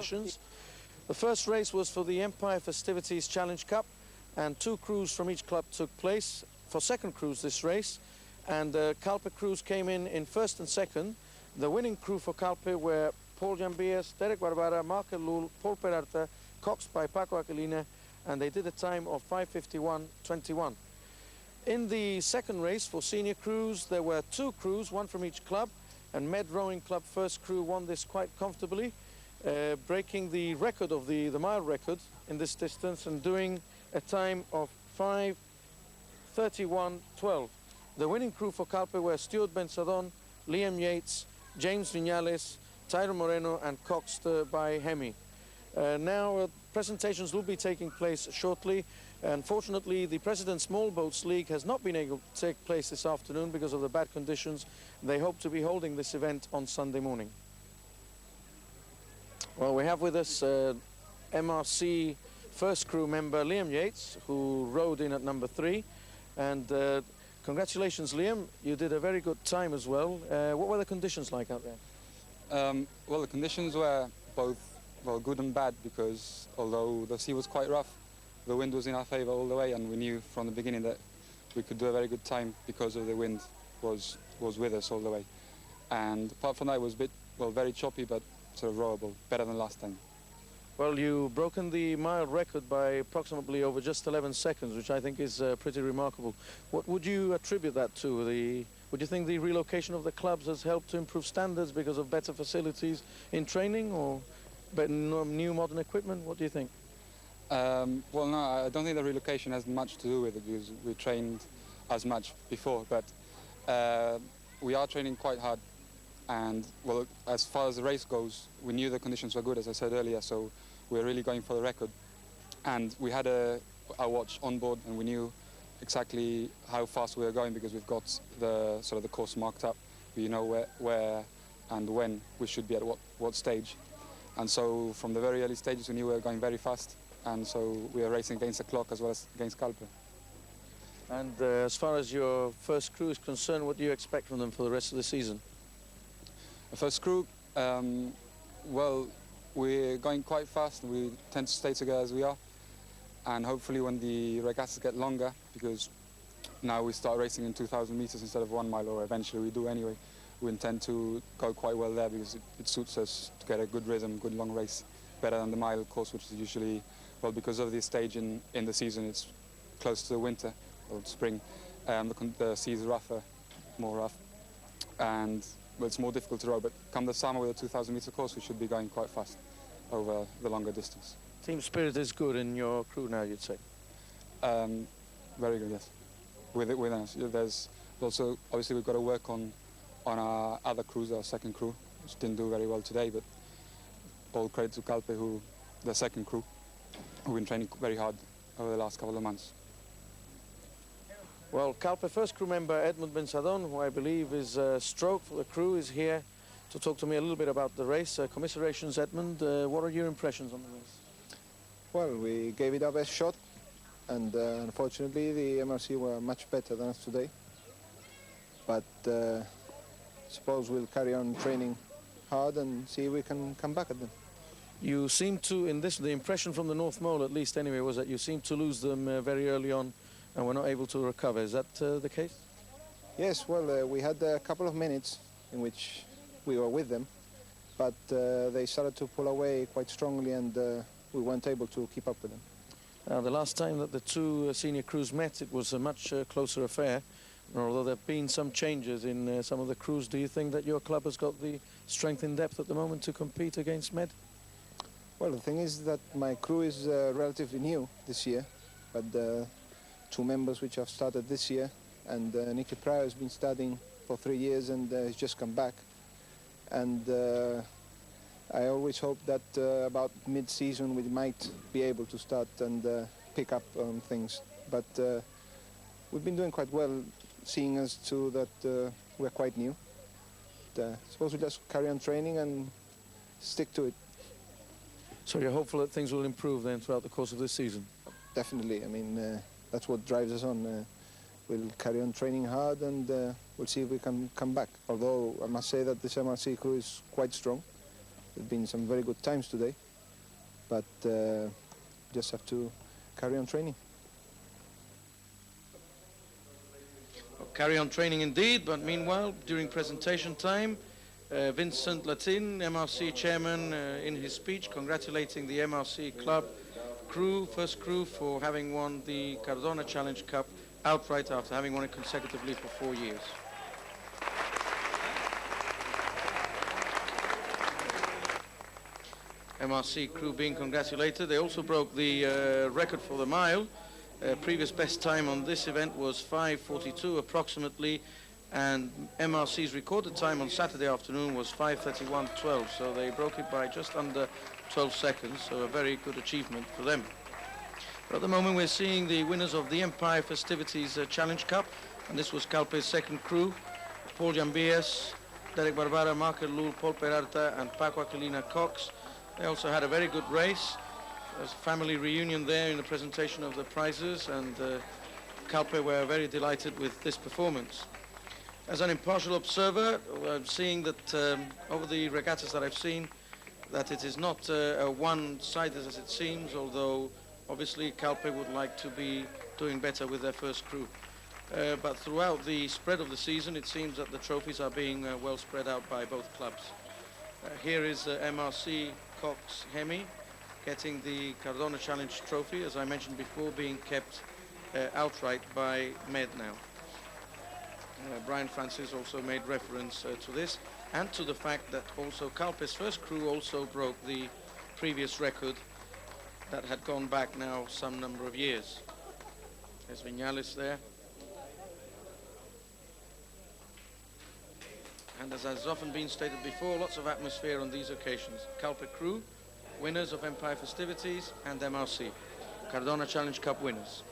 competitions. The first race was for the Empire Festivities Challenge Cup, and 2 crews from each club took place. For second crews this race, and Calpe crews came in first and second. The winning crew for Calpe were Paul Jambias, Derek Barbara, Mark Elul, Paul Peralta, coxed by Paco Aquilina, and they did a time of 5:51.21. In the second race for senior crews, there were 2 crews, 1 from each club, and Med Rowing Club first crew won this quite comfortably, breaking the record of the mile record in this distance and doing a time of 5:31.12. The winning crew for Calpe were Stuart Bensadon, Liam Yates, James Vinales, Tyro Moreno, and coxed by Hemi. Now presentations will be taking place shortly. Unfortunately, the President's Small Boats League has not been able to take place this afternoon because of the bad conditions. They hope to be holding this event on Sunday morning. Well, we have with us MRC first crew member Liam Yates, who rode in at number 3. And congratulations, Liam. You did a very good time as well. What were the conditions like out there? Well, the conditions were both good and bad, because although the sea was quite rough, the wind was in our favor all the way, and we knew from the beginning that we could do a very good time because of the wind was with us all the way. And apart from that, it was a bit, very choppy, but sort of rowable, better than last time. Well, you've broken the mile record by approximately over just 11 seconds, which I think is pretty remarkable. What would you attribute that to? Would you think the relocation of the clubs has helped to improve standards because of better facilities in training, or new modern equipment? What do you think? Well, no, I don't think the relocation has much to do with it, because we trained as much before, but we are training quite hard. And, well, as far as the race goes, we knew the conditions were good, as I said earlier, so we were really going for the record. And we had our watch on board, and we knew exactly how fast we were going, because we've got the course marked up. We know where and when we should be at what stage. And so from the very early stages, we knew we were going very fast, and so we were racing against the clock as well as against Calpe. And as far as your first crew is concerned, what do you expect from them for the rest of the season? The first crew, well, we're going quite fast. We tend to stay together as we are, and hopefully when the regattas get longer, because now we start racing in 2,000 meters instead of 1 mile, or eventually we do anyway, we intend to go quite well there, because it suits us to get a good rhythm, good long race, better than the mile course, which is usually, well, because of this stage in the season, it's close to the winter or spring. The sea is rougher, more rough, and well, it's more difficult to row. But come the summer with a 2,000 meter course, we should be going quite fast over the longer distance. Team spirit is good in your crew now, you'd say? Very good, yes. With us, there's also, obviously we've got to work on our other crews, our second crew, which didn't do very well today, but all credit to Calpe, the second crew, who've been training very hard over the last couple of months. Well, Calpe first crew member Edmund Bensadon, who I believe is stroke for the crew, is here to talk to me a little bit about the race. Commiserations, Edmund. What are your impressions on the race? Well, we gave it our best shot, and unfortunately the MRC were much better than us today. But suppose we'll carry on training hard and see if we can come back at them. You seem to, the impression from the North Mole at least anyway, was that you seemed to lose them very early on and were not able to recover. Is that the case? Yes, well, we had a couple of minutes in which we were with them, but they started to pull away quite strongly, and we weren't able to keep up with them. Now, the last time that the two senior crews met, it was a much closer affair. And although there have been some changes in some of the crews, do you think that your club has got the strength in depth at the moment to compete against Med? Well, the thing is that my crew is relatively new this year, but the 2 members which have started this year, and Nicky Pryor has been studying for 3 years and he's just come back. And I always hope that about mid-season we might be able to start and pick up on things. But we've been doing quite well, seeing as to that we're quite new. I suppose we just carry on training and stick to it. So you're hopeful that things will improve then throughout the course of this season? Definitely. I mean, that's what drives us on. We'll carry on training hard, and we'll see if we can come back. Although I must say that this MRC crew is quite strong. There have been some very good times today, but just have to carry on training. Well, carry on training indeed, but meanwhile, during presentation time, Vincent Latin, MRC chairman, in his speech congratulating the MRC club first crew, for having won the Cardona Challenge Cup outright after having won it consecutively for 4 years. MRC crew being congratulated. They also broke the record for the mile. Previous best time on this event was 5:42 approximately, and MRC's recorded time on Saturday afternoon was 5:31.12, so they broke it by just under 12 seconds, so a very good achievement for them. But at the moment we're seeing the winners of the Empire Festivities Challenge Cup, and this was Calpe's second crew: Paul Jambias, Derek Barbara, Mark Lul, Paul Peralta and Paco Aquilina Cox. They also had a very good race. There's a family reunion there in the presentation of the prizes, and Calpe were very delighted with this performance. As an impartial observer, I'm seeing that over the regattas that I've seen, that it is not a one-sided as it seems, although obviously Calpe would like to be doing better with their first crew. But throughout the spread of the season, it seems that the trophies are being well spread out by both clubs. Here is MRC Cox Hemi getting the Cardona Challenge trophy, as I mentioned before, being kept outright by Med now. Brian Francis also made reference to this, and to the fact that also Calpe's first crew also broke the previous record that had gone back now some number of years. There's Viñales there. And as has often been stated before, lots of atmosphere on these occasions. Calpe crew, winners of Empire Festivities, and MRC, Cardona Challenge Cup winners.